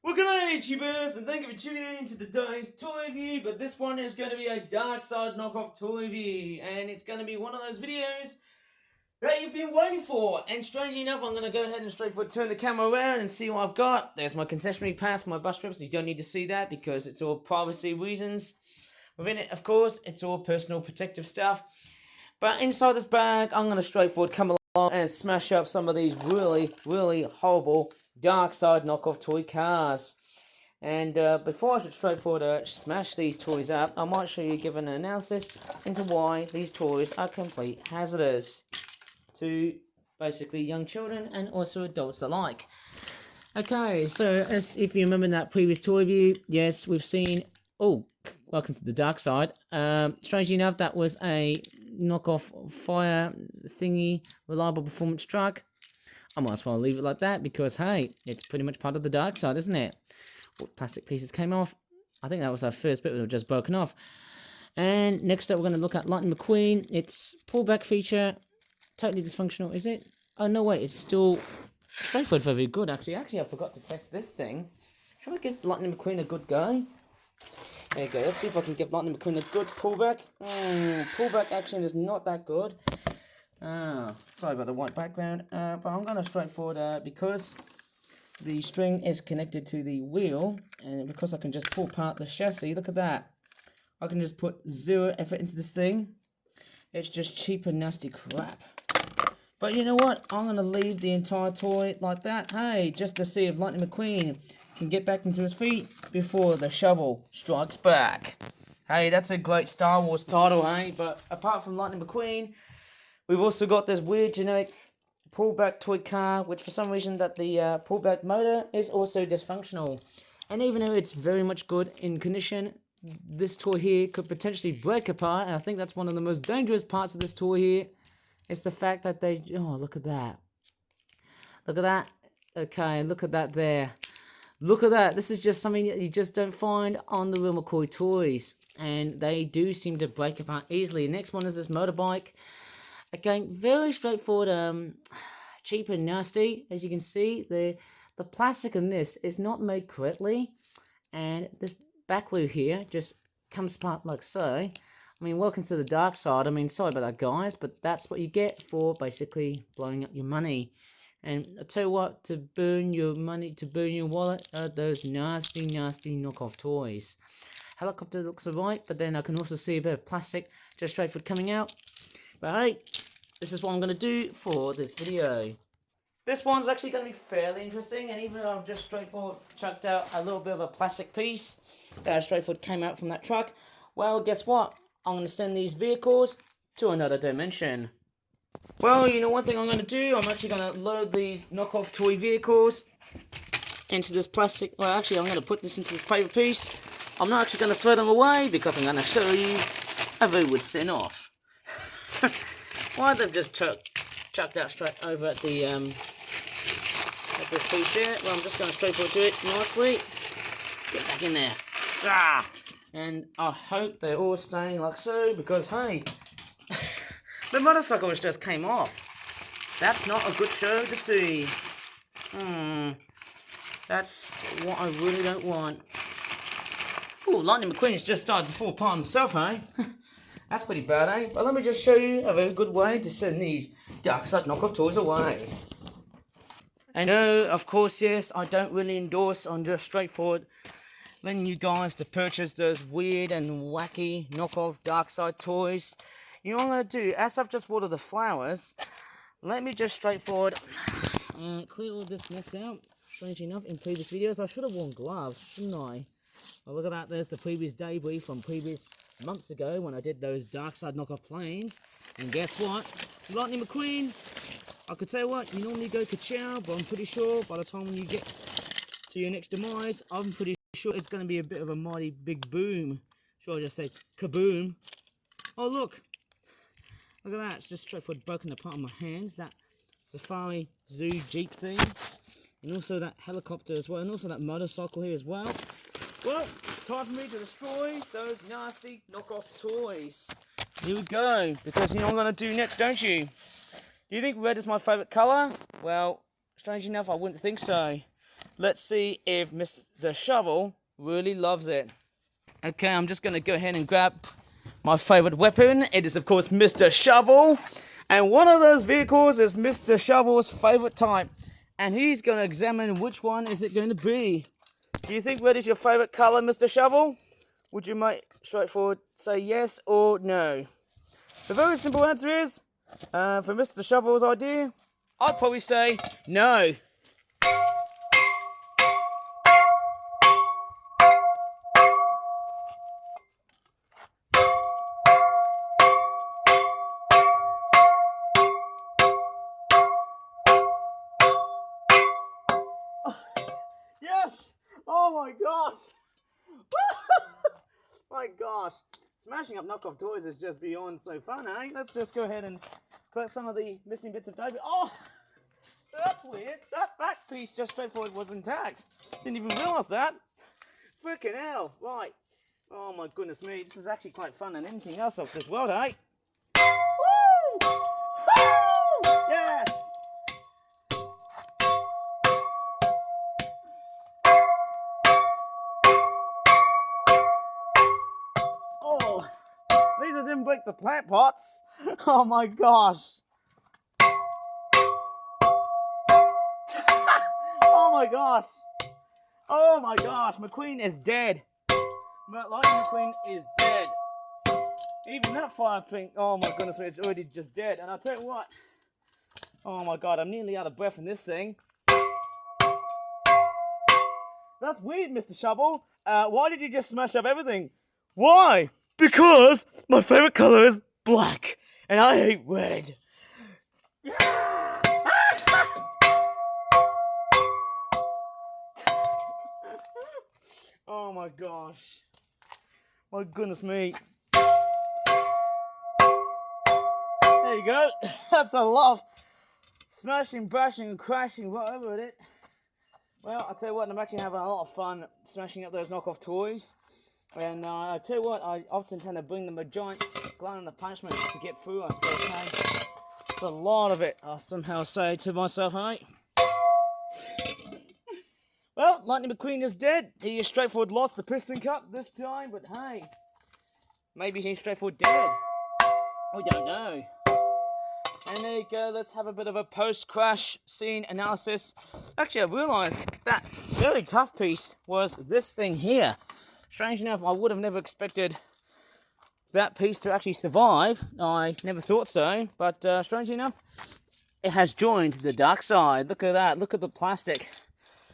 Well, good night, YouTubers, and thank you for tuning in to today's toy review. But this one is going to be a dark side knockoff toy review, and it's going to be one of those videos that you've been waiting for. And strangely enough, I'm going to go ahead and straightforward turn the camera around and see what I've got. There's my concessionary pass, my bus trips. You don't need to see that because it's all privacy reasons. Within it, of course, it's all personal protective stuff. But inside this bag, I'm going to straightforward come along and smash up some of these really horrible dark side knockoff toy cars. And before I should straightforward smash these toys up, I might show you give an analysis into why these toys are complete hazardous to basically young children and also adults alike. Okay, so as if you remember in that previous toy review, yes, we've seen, oh, welcome to the dark side. Strangely enough, that was a knockoff fire thingy, reliable performance truck. I might as well leave it like that because, hey, it's pretty much part of the dark side, isn't it? Plastic pieces came off. I think that was our first bit that was just broken off. And next up, we're going to look at Lightning McQueen. Its pullback feature, totally dysfunctional, is it? Oh, no, wait, it's still straightforward, very good, actually. Actually, I forgot to test this thing. Should I give Lightning McQueen a good go? There you go. Let's see if I can give Lightning McQueen a good pullback. Pullback action is not that good. Sorry about the white background, but I'm going to straightforward because the string is connected to the wheel, and because I can just pull apart the chassis, look at that. I can just put zero effort into this thing. It's just cheap and nasty crap. But you know what? I'm going to leave the entire toy like that. Hey, just to see if Lightning McQueen can get back into his feet before the shovel strikes back. Hey, that's a great Star Wars title, hey? But apart from Lightning McQueen, we've also got this weird generic pullback toy car, which for some reason that the pullback motor is also dysfunctional. And even though it's very much good in condition, this toy here could potentially break apart. And I think that's one of the most dangerous parts of this toy here. It's the fact that they, oh, look at that. Look at that. Okay, look at that there. Look at that. This is just something that you just don't find on the real McCoy toys. And they do seem to break apart easily. Next one is this motorbike. Again, very straightforward, cheap and nasty. As you can see, the plastic in this is not made correctly. And this back wheel here just comes apart like so. I mean, welcome to the dark side. I mean, sorry about that, guys, but that's what you get for basically blowing up your money. And I tell you what, to burn your money, to burn your wallet, are those nasty knockoff toys. Helicopter looks alright, but then I can also see a bit of plastic just straightforward coming out. But hey, this is what I'm going to do for this video. This one's actually going to be fairly interesting, and even though I've just straightforward chucked out a little bit of a plastic piece that straightforward came out from that truck, well, guess what? I'm going to send these vehicles to another dimension. Well, you know one thing I'm going to do? I'm actually going to load these knockoff toy vehicles into this plastic. Well, actually, I'm going to put this into this paper piece. I'm not actually going to throw them away because I'm going to show you how they would send off. Why they've just chucked out straight over at the at this piece here. Well, I'm just going to straightforward do it nicely. Get back in there. Ah! And I hope they're all staying like so because hey, the motorcycle just came off. That's not a good show to see. That's what I really don't want. Ooh, Lightning McQueen's just started to fall apart himself, eh? That's pretty bad, eh? But let me just show you a very good way to send these dark side knockoff toys away. And no, of course, yes, I don't really endorse on just straightforward letting you guys to purchase those weird and wacky knockoff dark side toys. You know what I'm going to do? As I've just watered the flowers, let me just straightforward clear all this mess out. Strangely enough, in previous videos, I should have worn gloves, shouldn't I? Well, look at that. There's the previous debris from previous months ago when I did those dark side knockoff planes. And guess what? Lightning McQueen, I could say what, you normally go ka-chow, but I'm pretty sure by the time when you get to your next demise, I'm pretty sure it's going to be a bit of a mighty big boom. Should I just say kaboom? Oh, look. Look at that. It's just straightforward broken apart on my hands. That Safari Zoo Jeep thing. And also that helicopter as well. And also that motorcycle here as well. Well, time for me to destroy those nasty knockoff toys. Here we go. Because you know what I'm going to do next, don't you? Do you think red is my favourite colour? Well, strange enough, I wouldn't think so. Let's see if Mr. Shovel really loves it. Okay, I'm just going to go ahead and grab my favorite weapon. It is, of course, Mr. Shovel. And one of those vehicles is Mr. Shovel's favorite type. And he's going to examine which one is it going to be. Do you think red is your favorite color, Mr. Shovel? Would you make straightforward say yes or no? The very simple answer is, for Mr. Shovel's idea, I'd probably say no. Yes! Oh my gosh! My gosh! Smashing up knockoff toys is just beyond so fun, eh? Let's just go ahead and collect some of the missing bits of tape. Oh! That's weird. That back piece just straightforward was intact. Didn't even realise that. Freaking hell. Right. Oh my goodness me. This is actually quite fun than anything else of this world, eh? Woo! Woo! Yes! Oh, these didn't break the plant pots. Oh my gosh. Oh my gosh. Oh my gosh. McQueen is dead. Lightning McQueen is dead. Even that fire pink. Oh my goodness me. It's already just dead. And I'll tell you what. Oh my god. I'm nearly out of breath in this thing. That's weird, Mr. Shovel. Why did you just smash up everything? Why? Because my favorite color is black, and I hate red. Oh my gosh. My goodness me. There you go. That's a lot of smashing, bashing, and crashing right over it. Well, I'll tell you what, I'm actually having a lot of fun smashing up those knockoff toys. And I tell you what, I often tend to bring them a giant gallon of punishment to get through, I suppose, hey? It's a lot of it, I somehow say to myself, hey? Well, Lightning McQueen is dead. He is straightforward lost the piston cup this time, but hey, maybe he's straightforward dead. We don't know. And there you go, let's have a bit of a post-crash scene analysis. Actually, I realised that very tough piece was this thing here. Strange enough, I would have never expected that piece to actually survive. I never thought so, but strangely enough, it has joined the dark side. Look at that, look at the plastic.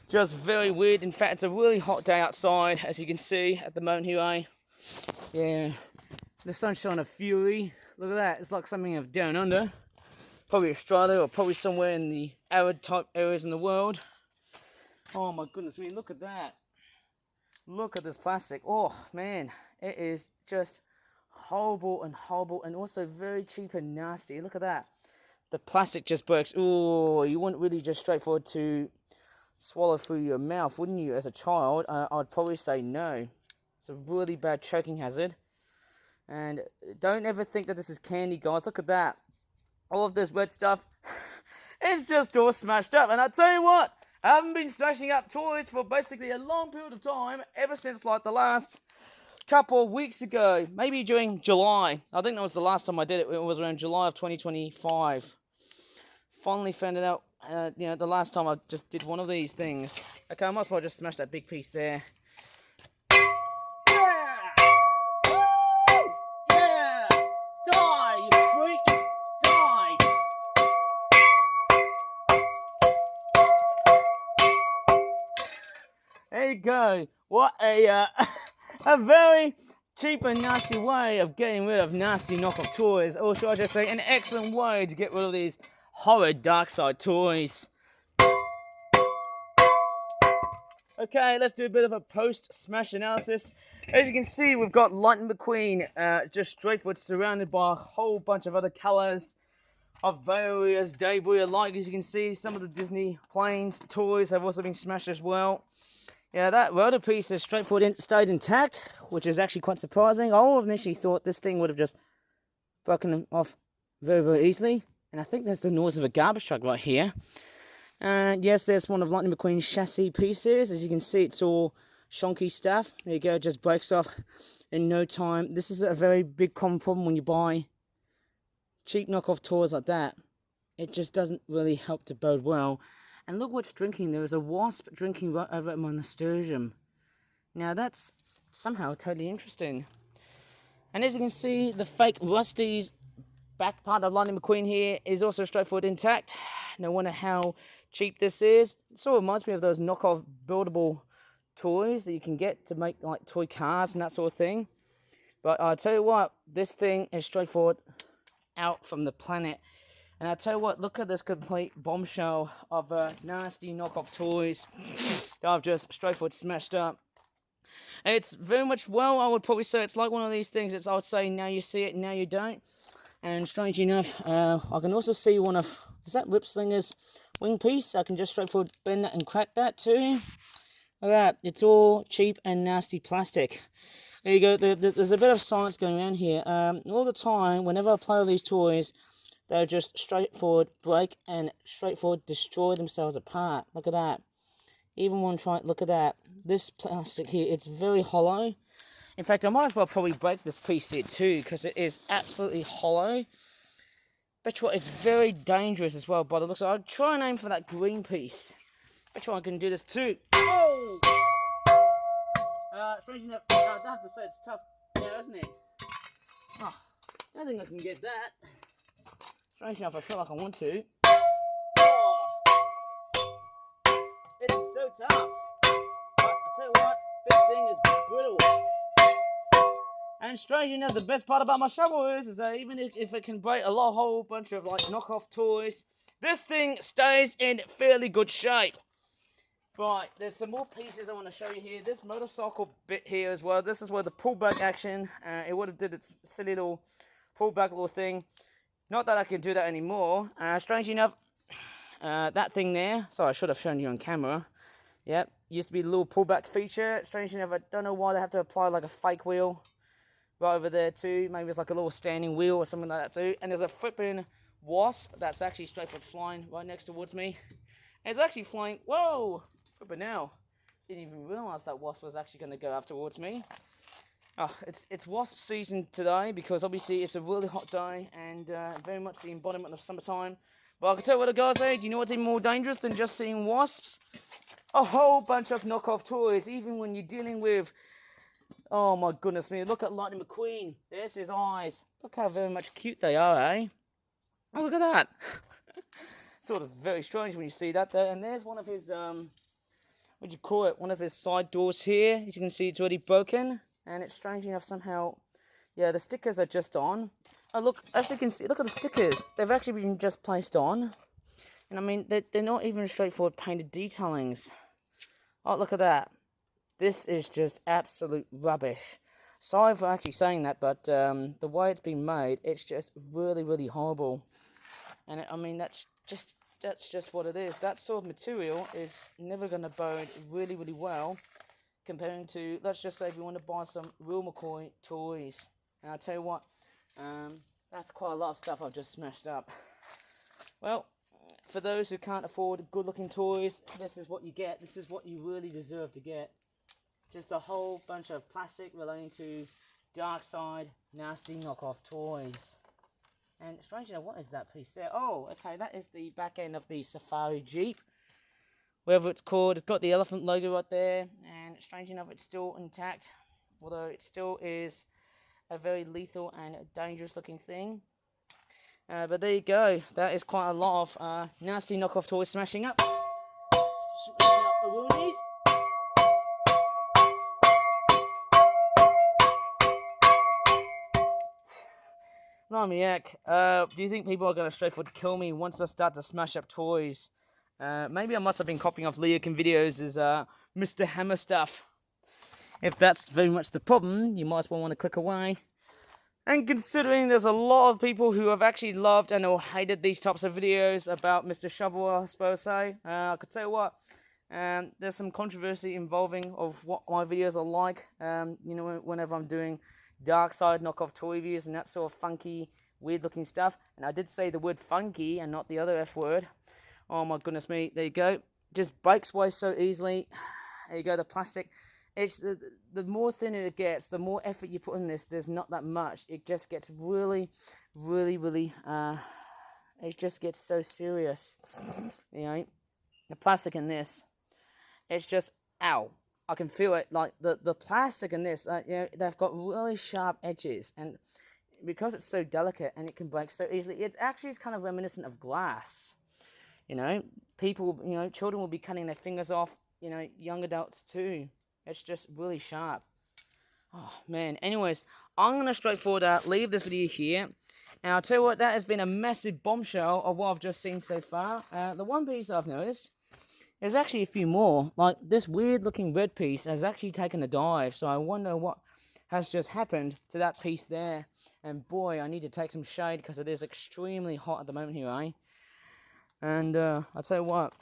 Just very weird. In fact, it's a really hot day outside, as you can see at the moment here, eh? Yeah, the sunshine of fury. Look at that, it's like something of down under. Probably Australia, or probably somewhere in the arid type areas in the world. Oh my goodness me, look at that. Look at this plastic. Oh man, it is just horrible and also very cheap and nasty. Look at that. The plastic just breaks. Oh, you wouldn't really just straightforward to swallow through your mouth, wouldn't you, as a child? I'd probably say no. It's a really bad choking hazard. And don't ever think that this is candy, guys. Look at that. All of this red stuff, it's just all smashed up. And I tell you what, I haven't been smashing up toys for basically a long period of time, ever since like the last couple of weeks ago, maybe during July. I think that was the last time I did it. It was around July of 2025. Finally found it out, the last time I just did one of these things. Okay, I might as well just smash that big piece there. Yeah! Woo! Yeah! Die, you freak! Die! There you go. What a a very cheap and nasty way of getting rid of nasty knockoff toys. Or should I just say, an excellent way to get rid of these horrid dark side toys. Okay, let's do a bit of a post-smash analysis. As you can see, we've got Lightning McQueen just straightforward surrounded by a whole bunch of other colours of various debris alike. As you can see, some of the Disney planes toys have also been smashed as well. Yeah, that rotor piece is straightforward stayed intact, which is actually quite surprising. I initially thought this thing would have just broken off very, very easily. And I think there's the noise of a garbage truck right here. And yes, there's one of Lightning McQueen's chassis pieces. As you can see, it's all shonky stuff. There you go, it just breaks off in no time. This is a very big common problem when you buy cheap knockoff toys like that. It just doesn't really help to bode well. And look what's drinking. There is a wasp drinking right over at my nasturtium. Now that's somehow totally interesting. And as you can see, the fake Rusty's back part of Lightning McQueen here is also straightforward intact. No wonder how cheap this is. It sort of reminds me of those knockoff buildable toys that you can get to make like toy cars and that sort of thing. But I'll tell you what, this thing is straightforward out from the planet. And I'll tell you what, look at this complete bombshell of nasty knockoff toys that I've just straightforward smashed up. It's very much, well, I would probably say it's like one of these things. I would say now you see it, now you don't. And strangely enough, I can also see one of, is that Ripslinger's wing piece? I can just straightforward bend that and crack that too. Look at that, it's all cheap and nasty plastic. There you go, there's a bit of science going on here. All the time, whenever I play with these toys, they'll just straightforward break and straightforward destroy themselves apart. Look at that. Even one try, look at that. This plastic here, it's very hollow. In fact, I might as well probably break this piece here too, because it is absolutely hollow. Bet you what, it's very dangerous as well by the looks of it. I'll try and aim for that green piece. Bet you what, I can do this too. Oh! Strange enough, I have to say it's tough, yeah, isn't it? Oh, I don't think I can get that. Strange enough, I feel like I want to. Oh, it's so tough. But I'll tell you what, this thing is brittle. And strange enough, the best part about my shovel is that even if it can break a whole bunch of like knockoff toys, this thing stays in fairly good shape. Right, there's some more pieces I want to show you here. This motorcycle bit here as well. This is where the pullback action, it would have did its silly little pullback little thing. Not that I can do that anymore. Strangely enough, that thing there, sorry, I should have shown you on camera. Yep, used to be the little pullback feature. Strangely enough, I don't know why they have to apply like a fake wheel right over there too. Maybe it's like a little standing wheel or something like that too. And there's a flipping wasp that's actually straightforward flying right next towards me. And it's actually flying, whoa! But now, didn't even realise that wasp was actually going to go up towards me. Oh, it's wasp season today because obviously it's a really hot day and very much the embodiment of summertime. But I can tell you what the guys say, do you know what's even more dangerous than just seeing wasps? A whole bunch of knockoff toys, even when you're dealing with, oh my goodness me, look at Lightning McQueen. There's his eyes. Look how very much cute they are, eh? Oh, look at that. Sort of very strange when you see that there. And there's one of his, what do you call it? One of his side doors here. As you can see, it's already broken. And it's strange enough somehow, yeah, the stickers are just on. Oh, look, as you can see, look at the stickers. They've actually been just placed on. And I mean, they're not even straightforward painted detailings. Oh, look at that. This is just absolute rubbish. Sorry for actually saying that, but the way it's been made, it's just really, really horrible. And I mean, that's just what it is. That sort of material is never going to bode really, really well comparing to, let's just say if you want to buy some real McCoy toys. And I'll tell you what, that's quite a lot of stuff I've just smashed up. Well, for those who can't afford good-looking toys, this is what you get. This is what you really deserve to get. Just a whole bunch of plastic relating to dark side, nasty knockoff toys. And strangely enough, what is that piece there? Oh, okay, that is the back end of the Safari Jeep. Whatever it's called, it's got the elephant logo right there. And strangely enough, it's still intact. Although it still is a very lethal and dangerous looking thing. But there you go. That is quite a lot of nasty knockoff toys smashing up. Smashing up the woonies. Blimey, do you think people are going to straightforward kill me once I start to smash up toys? Maybe I must have been copying off Leokin videos as Mr. Hammer stuff. If that's very much the problem, you might as well want to click away. And considering there's a lot of people who have actually loved and or hated these types of videos about Mr. Shovel, I suppose I could say what, there's some controversy involving of what my videos are like. You know, whenever I'm doing dark side knockoff toy reviews and that sort of funky, weird looking stuff. And I did say the word funky and not the other F word. Oh my goodness me, there you go. Just breaks away so easily. There you go, the plastic. It's the more thinner it gets, the more effort you put in this. There's not that much. It just gets really, it just gets so serious. You know, the plastic in this, it's just, ow. I can feel it, like the plastic in this, you know, they've got really sharp edges, and because it's so delicate and it can break so easily, it actually is kind of reminiscent of glass. You know, people, you know, children will be cutting their fingers off, you know, young adults too. It's just really sharp. Oh, man. Anyways, I'm going to straightforward leave this video here. And I'll tell you what, that has been a massive bombshell of what I've just seen so far. The one piece I've noticed, there's actually a few more. Like, this weird-looking red piece has actually taken a dive. So I wonder what has just happened to that piece there. And boy, I need to take some shade because it is extremely hot at the moment here, eh? And I'll tell you what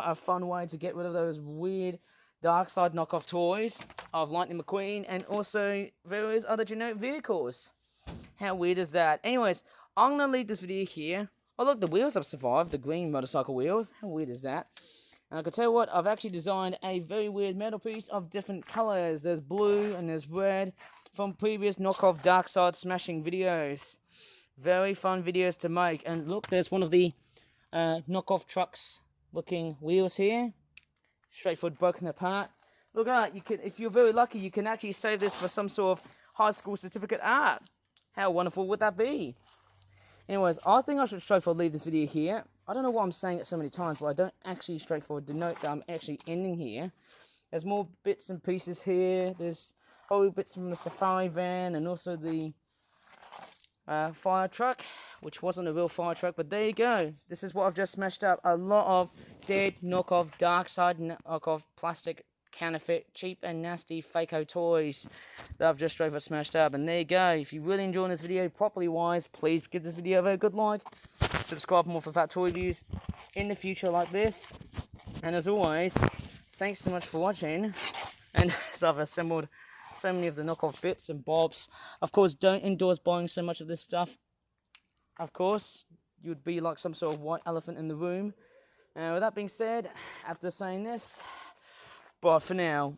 a fun way to get rid of those weird dark side knockoff toys of Lightning McQueen and also various other generic vehicles. How weird is that? Anyways, I'm going to leave this video here. Oh look, the wheels have survived, the green motorcycle wheels. How weird is that? And I can tell you what, I've actually designed a very weird metal piece of different colours. There's blue and there's red from previous knockoff dark side smashing videos. Very fun videos to make. And look, there's one of the knockoff trucks looking wheels here. Straightforward, broken apart. Look at that, you can, if you're very lucky, you can actually save this for some sort of high school certificate art. How wonderful would that be? Anyways, I think I should straightforward leave this video here. I don't know why I'm saying it so many times, but I don't actually straightforward denote that I'm actually ending here. There's more bits and pieces here. There's probably bits from the safari van and also the fire truck, which wasn't a real fire truck, but there you go. This is what I've just smashed up. A lot of dead knockoff, dark side knockoff, plastic, counterfeit, cheap and nasty Fako toys that I've just straight up smashed up. And there you go. If you're really enjoying this video properly wise, please give this video a very good like. Subscribe for more for fat toy reviews in the future like this. And as always, thanks so much for watching. And as I've assembled so many of the knockoff bits and bobs, of course, don't endorse buying so much of this stuff. Of course, you'd be like some sort of white elephant in the room. With that being said, after saying this, bye for now.